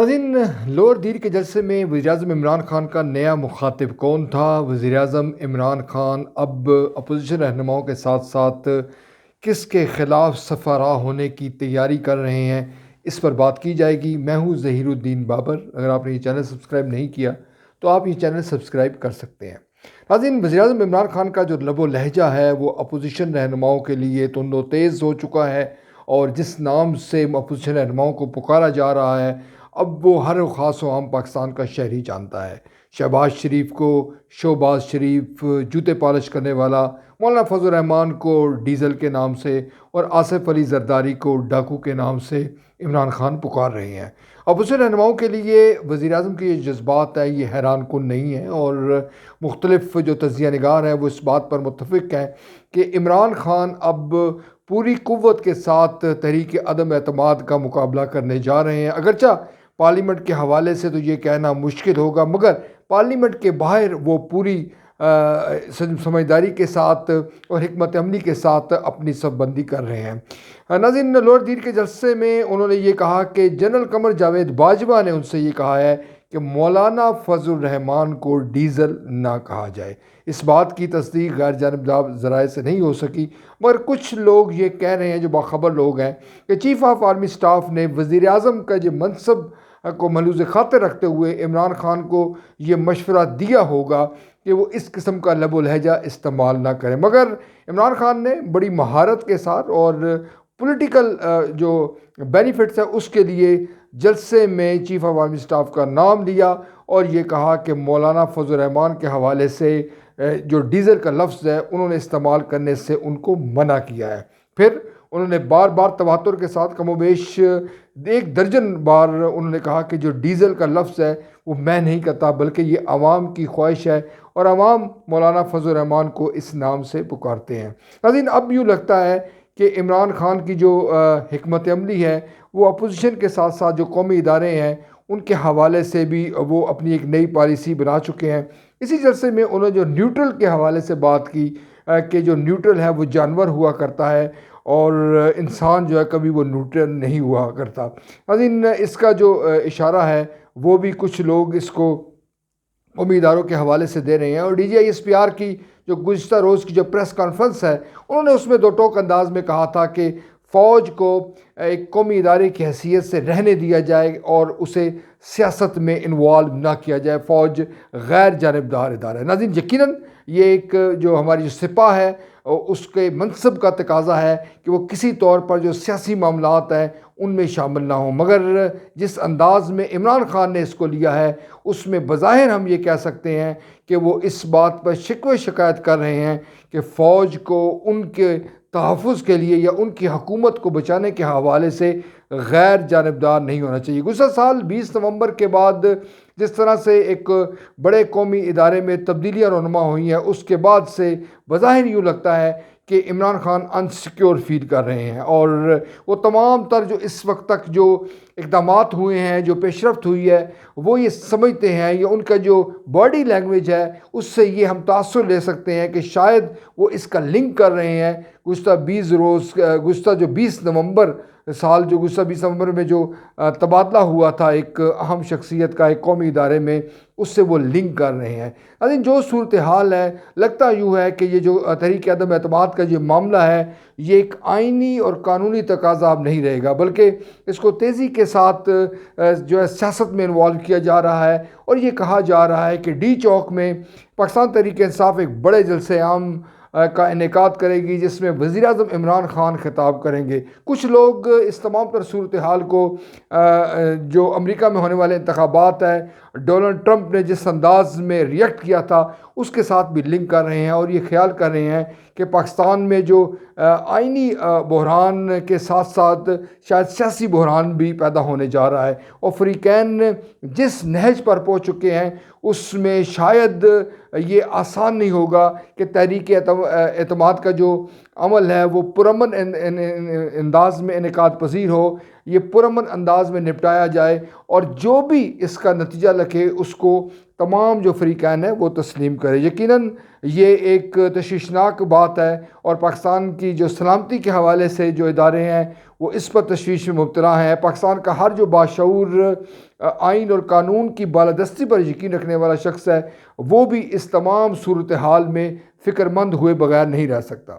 नाज़रीन, लोअर दीर के जलसे में वज़ीर-ए-आज़म इमरान खान का नया मुखातिब कौन था? वज़ीर-ए-आज़म इमरान खान अब अपोजिशन रहनुमाओं के साथ साथ किसके ख़िलाफ़ सफ़ारा होने की तैयारी कर रहे हैं, इस पर बात की जाएगी। मैं हूँ ज़हीरुद्दीन बाबर। अगर आपने ये चैनल सब्सक्राइब नहीं किया तो आप ये चैनल सब्सक्राइब कर सकते हैं। नाज़रीन, वज़ीर-ए-आज़म इमरान खान का जो लबो लहजा है वो अपोजिशन रहनुमाओं के लिए तुंदो तेज़ हो चुका है, और जिस नाम से अपोजिशन रहनुमाओं को पुकारा जा रहा है, अब वो हर ख़ास व आम पाकिस्तान का शहरी जानता है। शहबाज शरीफ को शोबाज शरीफ, जूते पॉलिश करने वाला, मौलाना फजल रहमान को डीज़ल के नाम से और आसिफ अली जरदारी को डाकू के नाम से इमरान खान पुकार रहे हैं। अपोजिशन रहनुमाओं के लिए वज़ीर-ए-आज़म के ये जज्बात है, ये हैरान कुन नहीं है, और मुख्तलिफ जो तजिया निगार हैं वो इस बात पर मुत्तफ़िक़ हैं कि इमरान खान अब पूरी कुव्वत के साथ तहरीक अदम एतमाद का मुकाबला करने जा रहे हैं। अगरचा पार्लियामेंट के हवाले से तो ये कहना मुश्किल होगा, मगर पार्लियामेंट के बाहर वो पूरी समझदारी के साथ और हिकमत अमली के साथ अपनी सफबंदी कर रहे हैं। नाज़रीन, लोअर दीर के जलसे में उन्होंने ये कहा कि जनरल कमर जावेद बाजवा ने उनसे ये कहा है कि मौलाना फजल रहमान को डीज़ल ना कहा जाए। इस बात की तस्दीक गैर जानबदार ज़राए से नहीं हो सकी, मगर कुछ लोग ये कह रहे हैं, जो बाखबर लोग हैं, कि चीफ़ ऑफ आर्मी स्टाफ ने वज़ीर-ए-आज़म का जो मनसब को मलूज़ खातिर रखते हुए इमरान खान को ये मशवरा दिया होगा कि वो इस किस्म का लबो लहजा इस्तेमाल ना करें। मगर इमरान खान ने बड़ी महारत के साथ और पॉलिटिकल जो बेनिफिट्स है उसके लिए जलसे में चीफ़ ऑफ आर्मी स्टाफ का नाम लिया और ये कहा कि मौलाना फजल रहमान के हवाले से जो डीज़ल का लफ्ज़ है उन्होंने इस्तेमाल करने से उनको मना किया है। फिर उन्होंने बार बार तवातुर के साथ कमोबेश 1 दर्जन बार उन्होंने कहा कि जो डीज़ल का लफ्ज़ है वो मैं नहीं कहता, बल्कि ये आवाम की ख्वाहिश है और आवाम मौलाना फजल रहमान को इस नाम से पुकारते हैं। नाज़रीन, अब यूँ लगता है कि इमरान खान की जो हिकमत अमली है वो अपोजिशन के साथ साथ जो कौमी इदारे हैं उनके हवाले से भी वो अपनी एक नई पॉलिसी बना चुके हैं। इसी जलसे में उन्होंने जो न्यूट्रल के हवाले से बात की कि जो न्यूट्रल है वो जानवर हुआ करता है और इंसान जो है कभी वो न्यूट्रल नहीं हुआ करता। नाज़रीन, इसका जो इशारा है वो भी कुछ लोग इसको कौमी इदारों के हवाले से दे रहे हैं। और DGISPR की जो गुज़िश्ता रोज़ की जो प्रेस कॉन्फ्रेंस है उन्होंने उसमें दो टोक अंदाज में कहा था कि फ़ौज को एक कौमी इदारे की हैसियत से रहने दिया जाए और उसे सियासत में इन्वॉल्व ना किया जाए। फ़ौज गैर जानबदार इदारा है। नाज़रीन, यकीनन ये एक जो हमारी जो सिपा है उसके मनसब का तकाज़ा है कि वो किसी तौर पर जो सियासी मामलात हैं उनमें शामिल ना हो, मगर जिस अंदाज़ में इमरान खान ने इसको लिया है उसमें बज़ाहिर हम ये कह सकते हैं कि वो इस बात पर शिकवे शिकायत कर रहे हैं कि फ़ौज को उनके तहफ़्फ़ुज़ के लिए या उनकी हुकूमत को बचाने के हवाले से गैर जानबदार नहीं होना चाहिए। गुज़श्ता साल 20 नवंबर के बाद जिस तरह से एक बड़े कौमी इदारे में तब्दीलियाँ रहनुमा हुई हैं, उसके बाद से बज़ाहिर यूँ लगता है कि इमरान खान अनसिक्योर फील कर रहे हैं और वो तमाम तर जो इस वक्त तक जो इक़दामात हुए हैं, जो पेशरफ्त हुई है, वो ये समझते हैं या उनका जो बॉडी लैंग्वेज है उससे ये हम तासुर ले सकते हैं कि शायद वो इसका लिंक कर रहे हैं गुज़श्ता जो 20 नवंबर साल जो गुज़श्ता 20 नवंबर में जो तबादला हुआ था एक अहम शख्सियत का एक कौमी इदारे में, उससे वो लिंक कर रहे हैं। लेकिन जो सूरत हाल है, लगता यूँ है कि ये जो तहरीक अदम एतमाद का जो मामला है ये एक आइनी और कानूनी तकाज़ा अब नहीं रहेगा, बल्कि इसको तेज़ी के साथ जो है सियासत में इन्वॉल्व किया जा रहा है। और ये कहा जा रहा है कि डी चौक में पाकिस्तान तहरीक इंसाफ एक बड़े जलसे आम का इनेकाद करेगी जिसमें वज़ीर-ए-आज़म इमरान खान खिताब करेंगे। कुछ लोग इस तमाम तर सूरत हाल को जो अमेरिका में होने वाले इंतखाबात हैं, डोनाल्ड ट्रंप ने जिस अंदाज में रिएक्ट किया था उसके साथ भी लिंक कर रहे हैं और ये ख्याल कर रहे हैं कि पाकिस्तान में जो आइनी बहरान के साथ साथ शायद सियासी बहरान भी पैदा होने जा रहा है। और फ़रीक़ैन जिस नहज पर पहुँच चुके हैं उसमें शायद ये आसान नहीं होगा कि तहरीक एतमाद का जो عمل ہے وہ پرامن انداز میں انعقاد پذیر ہو، یہ پرامن انداز میں نپٹایا جائے، اور جو بھی اس کا نتیجہ لکھے اس کو تمام جو فریقین ہیں وہ تسلیم کرے۔ یقیناً یہ ایک تشویشناک بات ہے، اور پاکستان کی جو سلامتی کے حوالے سے جو ادارے ہیں وہ اس پر تشویش میں مبتلا ہیں۔ پاکستان کا ہر جو باشعور آئین اور قانون کی بالادستی پر یقین رکھنے والا شخص ہے وہ بھی اس تمام صورتحال میں فکر مند ہوئے بغیر نہیں رہ سکتا۔